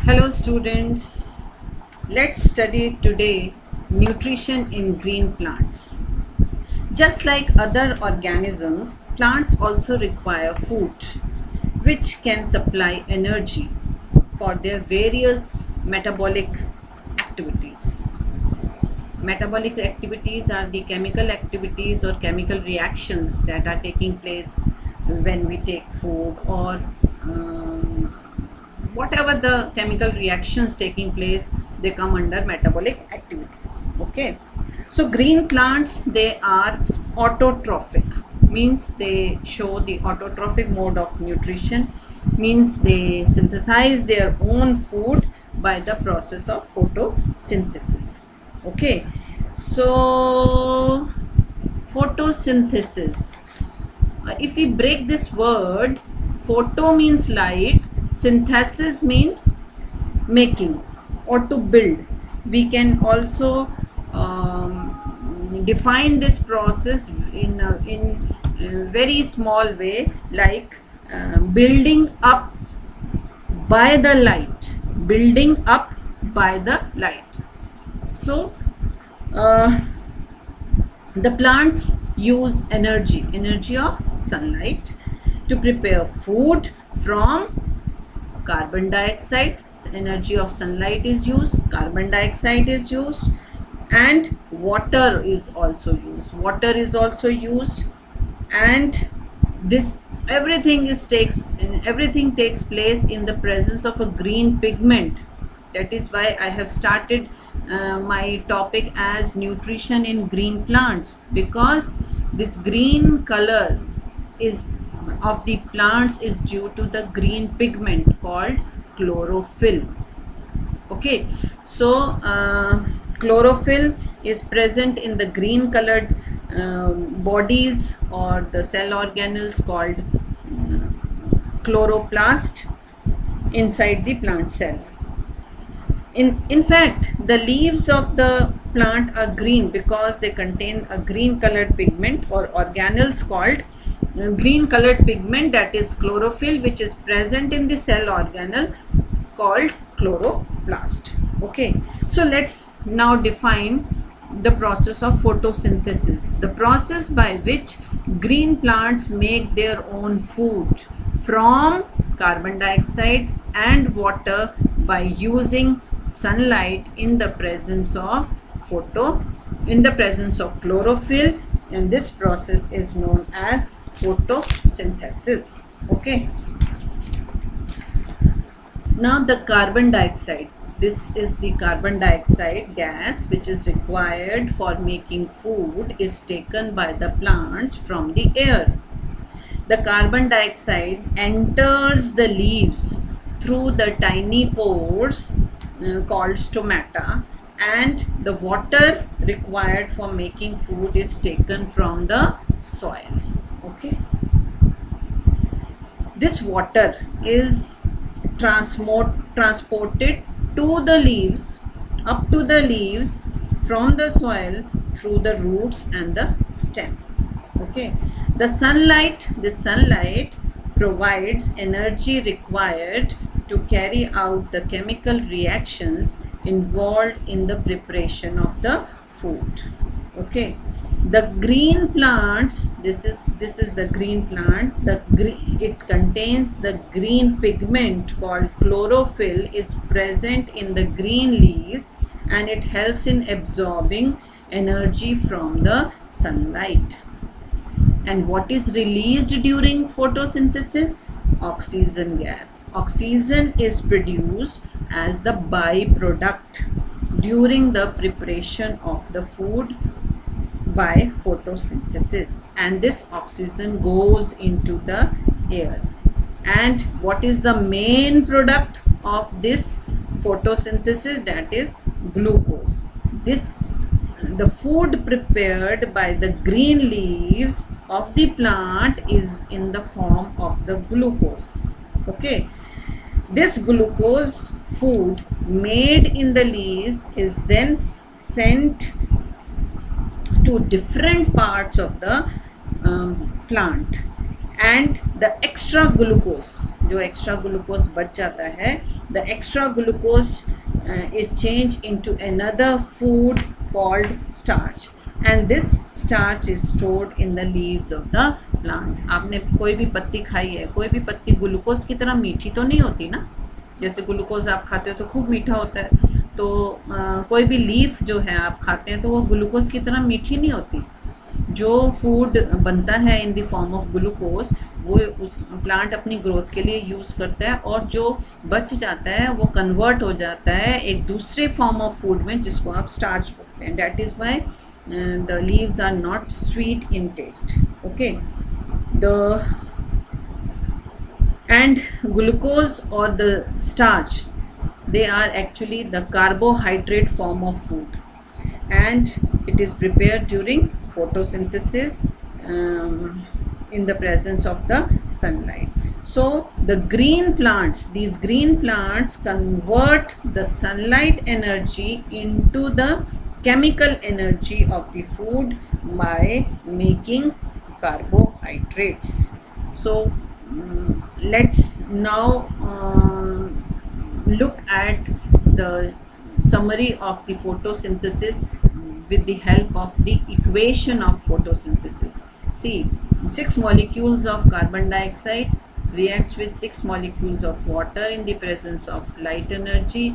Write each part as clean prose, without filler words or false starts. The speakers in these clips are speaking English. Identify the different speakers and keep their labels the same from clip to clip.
Speaker 1: Hello students, let's study today nutrition in green plants. Just like other organisms, plants also require food which can supply energy for their various metabolic activities. Metabolic activities are the chemical activities or chemical reactions that are taking place when we take food or whatever the chemical reactions taking place, they come under metabolic activities. Okay, so green plants, they are autotrophic, means they show the autotrophic mode of nutrition, means they synthesize their own food by the process of photosynthesis. Okay, so photosynthesis, if we break this word, photo means light, synthesis means making or to build. We can also define this process in a very small way, like building up by the light, building up by the light. So the plants use energy of sunlight to prepare food from carbon dioxide. Energy of sunlight is used, carbon dioxide is used, and water is also used. And this everything takes place in the presence of a green pigment. That is why I have started my topic as nutrition in green plants, because this green color is of the plants is due to the green pigment called chlorophyll. Okay, so chlorophyll is present in the green colored bodies or the cell organelles called chloroplast inside the plant cell. In fact, the leaves of the plant are green because they contain a green colored pigment or organelles called green colored pigment, that is chlorophyll, which is present in the cell organelle called chloroplast. Okay, so let's now define the process of photosynthesis, the process by which green plants make their own food from carbon dioxide and water by using sunlight in the presence of chlorophyll, and this process is known as photosynthesis. Okay, now the carbon dioxide, this is the carbon dioxide gas which is required for making food, is taken by the plants from the air. The carbon dioxide enters the leaves through the tiny pores called stomata, and the water required for making food is taken from the soil. Okay, this water is transported to the leaves, up to the leaves from the soil through the roots and the stem. Okay, this sunlight provides energy required to carry out the chemical reactions involved in the preparation of the food. Okay, the green plants, this is the green plant, it contains the green pigment called chlorophyll, is present in the green leaves, and it helps in absorbing energy from the sunlight. And what is released during photosynthesis? Oxygen gas. Oxygen is produced as the byproduct during the preparation of the food by photosynthesis, and this oxygen goes into the air. And what is the main product of this photosynthesis? That is glucose. The food prepared by the green leaves of the plant is in the form of the glucose. Okay, this glucose food made in the leaves is then sent to different parts of the plant, and the extra glucose, जो extra glucose बच जाता है, the extra glucose is changed into another food called starch, and this starch is stored in the leaves of the plant. आपने कोई भी पत्ती खाई है, कोई भी पत्ती ग्लूकोज की तरह मीठी तो नहीं होती ना, जैसे ग्लूकोज आप खाते हो तो खूब मीठा होता है, तो कोई भी लीफ जो है आप खाते हैं तो वो ग्लूकोज की तरह मीठी नहीं होती। जो फूड बनता है in the form of glucose वो उस प्लांट अपनी ग्रोथ के लिए यूज़ करता है, और जो बच जाता है वो कन्वर्ट हो जाता है एक दूसरे फॉर्म ऑफ फूड में जिसको आप स्टार्च बोलते हैं। That is why the leaves are not sweet in taste. Okay, the end glucose और the starch, they are actually the carbohydrate form of food, and it is prepared during photosynthesis in the presence of the sunlight. So the green plants, these green plants convert the sunlight energy into the chemical energy of the food by making carbohydrates. So let's now look at the summary of the photosynthesis with the help of the equation of photosynthesis. See, 6 molecules of carbon dioxide reacts with 6 molecules of water in the presence of light energy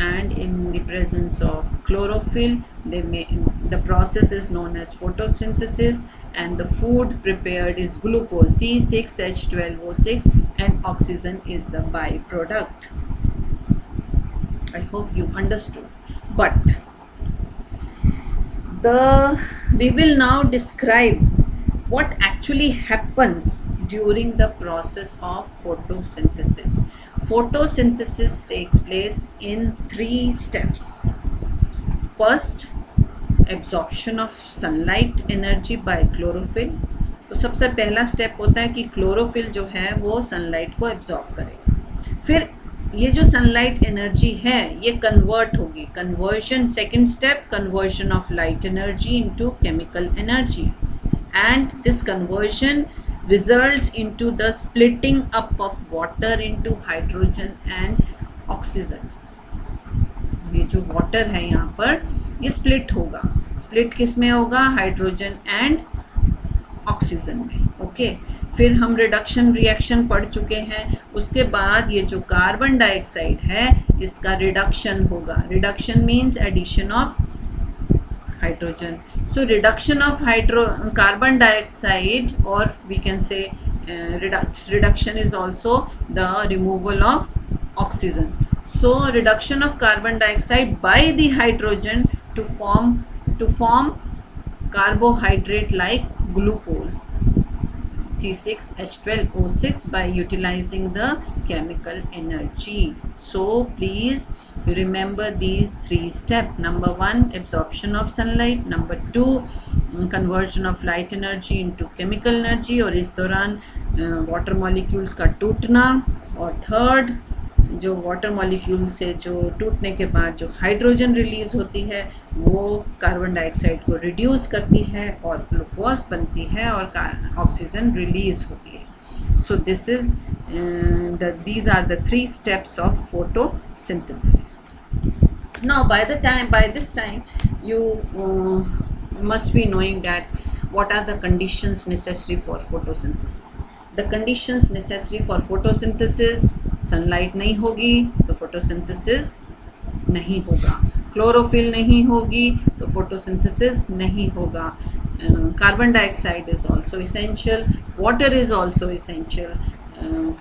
Speaker 1: and in the presence of chlorophyll. The process is known as photosynthesis, and the food prepared is glucose C6H12O6, and oxygen is the byproduct. I hope you understood. But we will now describe what actually happens during the process of photosynthesis. Photosynthesis takes place in 3 steps. First, absorption of sunlight energy by chlorophyll. तो सबसे पहला step होता है कि chlorophyll जो है वो sunlight को एब्जॉर्ब करेगा। फिर ये जो सनलाइट एनर्जी है ये कन्वर्ट होगी, conversion, second step, conversion of light energy into chemical energy, and this conversion results into the splitting up of water into hydrogen and oxygen. ये जो वाटर है यहाँ पर ये स्प्लिट होगा, स्प्लिट किस में होगा? हाइड्रोजन एंड ऑक्सीजन में। ओके, फिर हम रिडक्शन रिएक्शन पढ़ चुके हैं। उसके बाद ये जो कार्बन डाइऑक्साइड है इसका रिडक्शन होगा। Reduction means addition of hydrogen. So reduction of carbon dioxide, और we can say reduction is also the removal of oxygen. So reduction of carbon dioxide by the hydrogen to form carbohydrate like glucose C6H12O6 by utilizing the chemical energy. So please remember these 3 steps. Number 1, absorption of sunlight. Number 2, conversion of light energy into chemical energy, और इस दौरान water molecules का टूटना, और third जो water molecule से जो टूटने के बाद जो हाइड्रोजन रिलीज़ होती है वो कार्बन डाइऑक्साइड को रिड्यूस करती है और ग्लूकोज बनती है और ऑक्सीजन रिलीज़ होती है। So this is these are the 3 steps of photosynthesis. Now by this time you must be knowing that what are the conditions necessary for photosynthesis. The conditions necessary for photosynthesis, sunlight नहीं होगी तो photosynthesis नहीं होगा, chlorophyll नहीं होगी तो photosynthesis नहीं होगा, carbon dioxide is also essential, water is also essential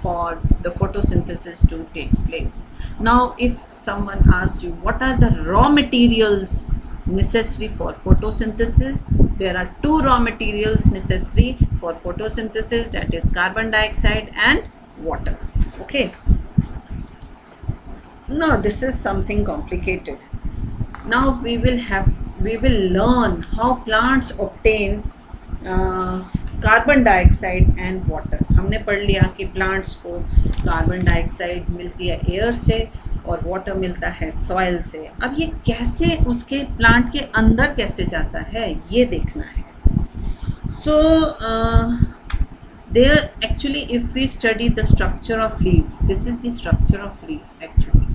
Speaker 1: for the photosynthesis to take place. Now if someone asks you what are the raw materials necessary for photosynthesis, there are 2 raw materials necessary for photosynthesis, that is carbon dioxide and water. Okay, now this is something complicated. Now we will learn how plants obtain carbon dioxide and water. हमने पढ़ लिया कि plants को carbon dioxide मिलती है air से और water मिलता है सॉइल से. अब ये कैसे उसके प्लांट के अंदर कैसे जाता है ये देखना है. सो there actually, if we study the structure of leaf, this is the structure of leaf actually.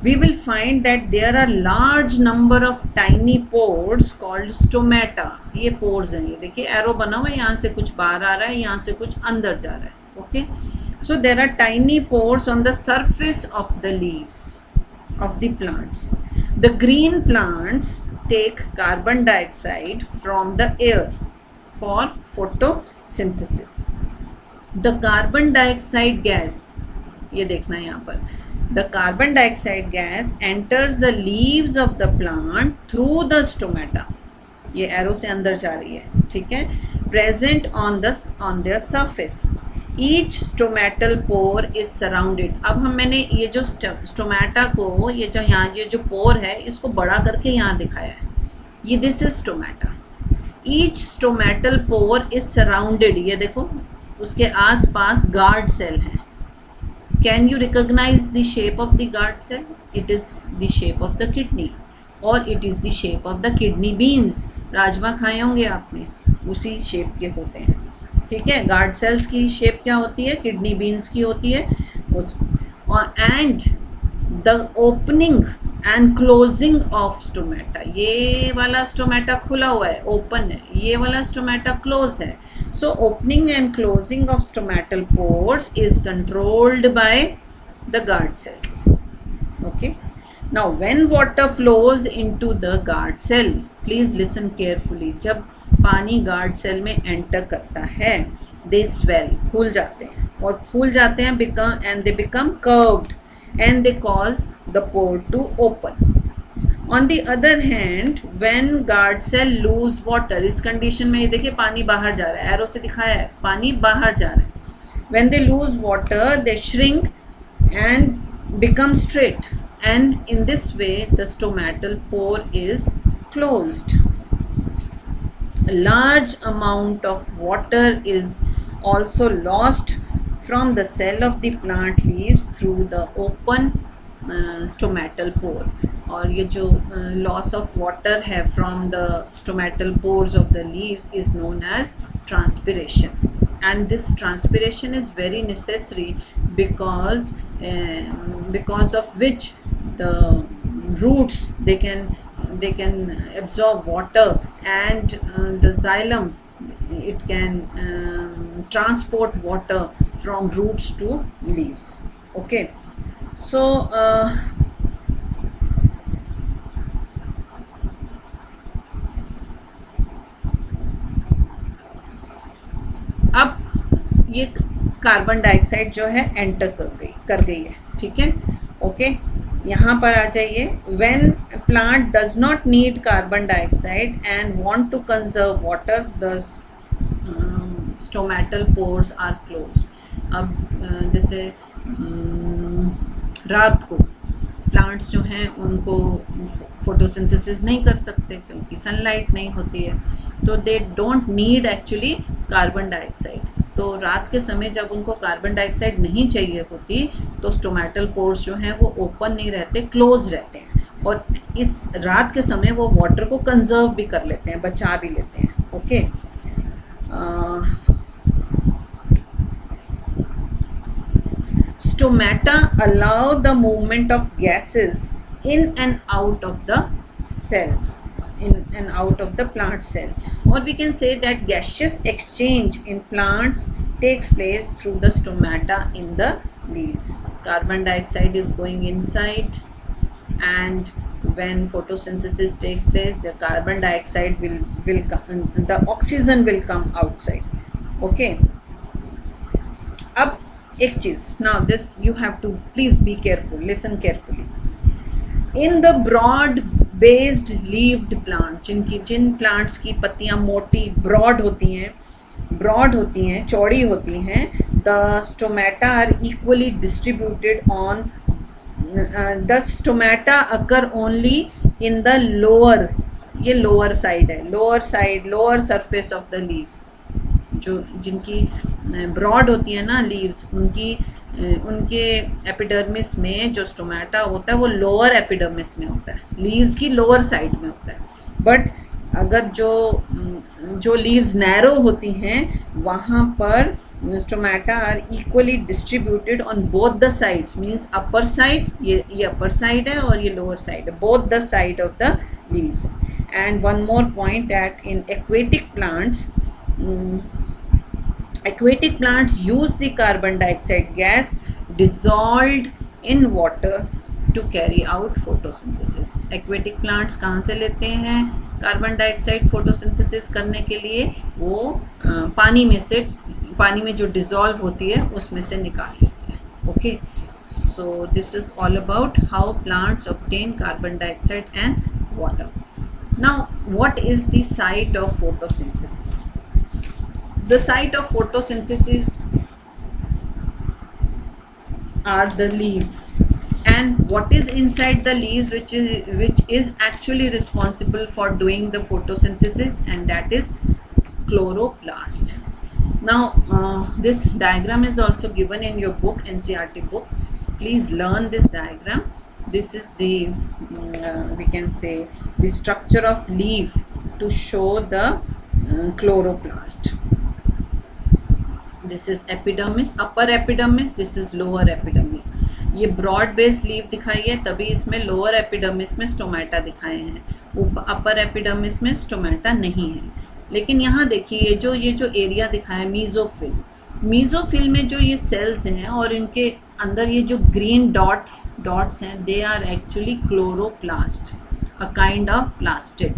Speaker 1: We will find that there are large number of tiny pores called stomata. ये pores हैं, ये देखिए एरो बना हुआ है, यहाँ से कुछ बाहर आ रहा है, यहाँ से कुछ अंदर जा रहा है. Okay, so there are tiny pores on the surface of the leaves of the plants. The green plants take carbon dioxide from the air for photosynthesis. The carbon dioxide gas, ये देखना है यहाँ पर, the carbon dioxide gas enters the leaves of the plant through the stomata. ये arrow से अंदर जा रही है, ठीक है. Present on their surface. Each stomatal pore is surrounded. अब मैंने ये जो स्टोमेटा को, ये जो यहाँ ये जो पोर है, इसको बड़ा करके यहाँ दिखाया है. ये this is stomata. Each stomatal pore is surrounded. ये देखो उसके आसपास गार्ड सेल है. Can you recognize the shape of the guard cell? It is the shape of the kidney, or it is the shape of the kidney beans. Rajma खाए होंगे आपने, उसी shape के होते हैं, ठीक है. गार्ड सेल्स की शेप क्या होती है? किडनी बीन्स की होती है. And the opening and closing of stomata, ये वाला स्टोमेटा खुला हुआ है, ओपन है, ये वाला स्टोमेटा क्लोज है. So opening and closing of stomatal pores is controlled by the guard cells. Okay. Now when water flows into the guard cell, please listen carefully. जब पानी guard cell में enter करता है, they swell, फूल जाते हैं, और फूल जाते हैं and they become curved and they cause the pore to open. On the other hand, when guard cell lose water, इस कंडीशन में ये देखिए पानी बाहर जा रहा है, एरो से दिखाया है, पानी बाहर जा रहा है. When they lose water, they shrink and become straight, and in this way the stomatal pore is closed. A large amount of water is also lost from the cell of the plant leaves through the open stomatal pore. और ये जो loss of water है from the stomatal pores of the leaves is known as transpiration. And this transpiration is very necessary because of which the roots they can absorb water, and the xylem, it can transport water from roots to leaves. Okay, so अब ये carbon dioxide जो है enter कर गई है, ठीक है. Okay, यहाँ पर आ जाइए. When plant does not need carbon dioxide and want to conserve water, the stomatal pores are closed. अब जैसे रात को प्लांट्स जो हैं उनको फोटोसिंथेसिस नहीं कर सकते क्योंकि सनलाइट नहीं होती है, तो they don't need actually carbon dioxide. तो रात के समय जब उनको कार्बन डाइऑक्साइड नहीं चाहिए होती, तो स्टोमेटल पोर्स जो हैं वो ओपन नहीं रहते, क्लोज रहते हैं, और इस रात के समय वो वाटर को कंजर्व भी कर लेते हैं, बचा भी लेते हैं. Okay, stomata allow the movement of gases in and out of the cells, in and out of the plant cell, or we can say that gaseous exchange in plants takes place through the stomata in the leaves. Carbon dioxide is going inside, and when photosynthesis takes place, the carbon dioxide will come, the oxygen will come outside. Okay, अब एक चीज, now this you have to please be careful, listen carefully. In the broad based leaved plant, Jin plants की पत्तियां मोटी broad होती हैं, चौड़ी होती हैं, the stomata are equally distributed on the stomata occur only in the lower, ये lower side है, lower surface of the leaf. जो जिनकी ब्रॉड होती है ना लीव्स, उनके एपिडर्मिस में जो स्टोमेटा होता है वो लोअर एपिडर्मिस में होता है, लीव्स की लोअर साइड में होता है. बट अगर जो लीव्स नैरो होती हैं वहाँ पर stomata are equally distributed on both the sides, means upper side, ये अपर साइड है और ये लोअर साइड है, both the side of the leaves. And one more point, that in aquatic plants use the carbon dioxide gas dissolved in water to carry out photosynthesis. Aquatic plants कहाँ से लेते हैं carbon dioxide photosynthesis करने के लिए? वो पानी में जो डिजॉल्व होती है उसमें से निकाल लेते हैं. Okay, so this is all about how plants obtain carbon dioxide and water. Now, what is the site of photosynthesis? The site of photosynthesis are the leaves, and what is inside the leaves which is actually responsible for doing the photosynthesis, and that is chloroplast. Now, this diagram is also given in your book, NCERT book. Please learn this diagram. This is the we can say the structure of leaf to show the chloroplast. This is epidermis, upper epidermis, this is lower epidermis. ये broad based leaf दिखाई है, तभी इसमें lower epidermis में stomata दिखाए हैं, upper epidermis में stomata नहीं है. लेकिन यहाँ देखिए ये जो एरिया दिखाया है मीजोफिल में जो ये सेल्स हैं और इनके अंदर ये जो ग्रीन डॉट्स हैं, they are actually chloroplast, a kind of plastid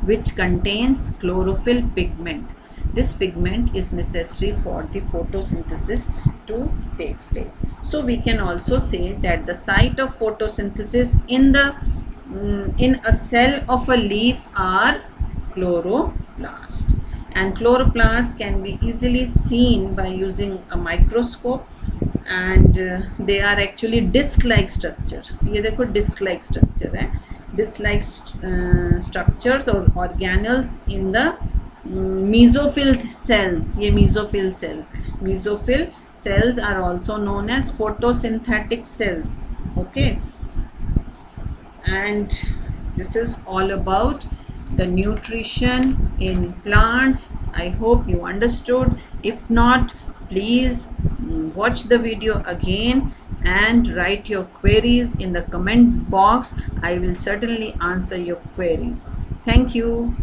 Speaker 1: which contains chlorophyll pigment. This pigment is necessary for the photosynthesis to take place. So we can also say that the site of photosynthesis in a cell of a leaf are chloroplast, and chloroplast can be easily seen by using a microscope, and they are actually disc-like structure. ये देखो disc-like structure है, disc-like structures or organelles in the mesophyll cells. ये mesophyll cells हैं. Mesophyll cells are also known as photosynthetic cells. Okay, and this is all about the nutrition in plants. I hope you understood. If not, please watch the video again and write your queries in the comment box. I will certainly answer your queries. Thank you.